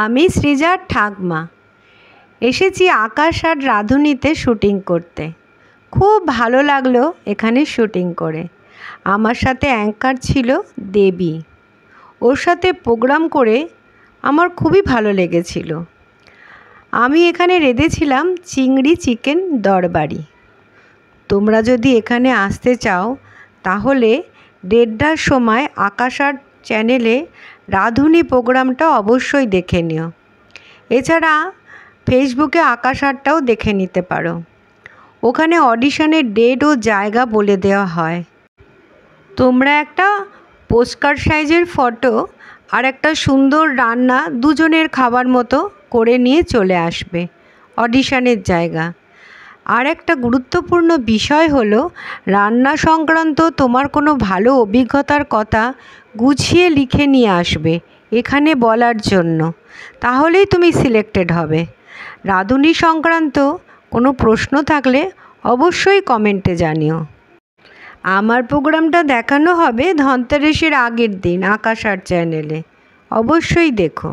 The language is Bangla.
আমি সৃজার ঠাকমা এসেছি আকাশ আর রাঁধুনিতে শুটিং করতে। খুব ভালো লাগলো এখানে শুটিং করে। আমার সাথে অ্যাঙ্কার ছিল দেবী। ওর সাথে প্রোগ্রাম করে আমার খুবই ভালো লেগেছিল। আমি এখানে রেঁধেছিলাম চিংড়ি চিকেন দরবারি। তোমরা যদি এখানে আসতে চাও তাহলে 1:30টার সময় আকাশ আর্ট চ্যানেলে রাঁধুনি প্রোগ্রামটা অবশ্যই দেখে নিও। এছাড়া ফেসবুকে আকাশ আর্টটাও দেখে নিতে পারো। ওখানে অডিশনের ডেট ও জায়গা বলে দেওয়া হয়। তোমরা একটা পোস্টকার্ড সাইজের ফটো আর একটা সুন্দর রান্না দুজনের খাবার মতো করে নিয়ে চলে আসবে অডিশনের জায়গা। আর একটা গুরুত্বপূর্ণ বিষয় হলো রান্না সংক্রান্ত তোমার কোনো ভালো অভিজ্ঞতার কথা গুছিয়ে লিখে নিয়ে আসবে এখানে বলার জন্য, তাহলেই তুমি সিলেক্টেড হবে। রাঁধুনি সংক্রান্ত কোনো প্রশ্ন থাকলে অবশ্যই কমেন্টে জানিও। আমার প্রোগ্রামটা দেখানো হবে ধনতেরাসের আগের দিন আকাশ আর্ট চ্যানেলে, অবশ্যই দেখো।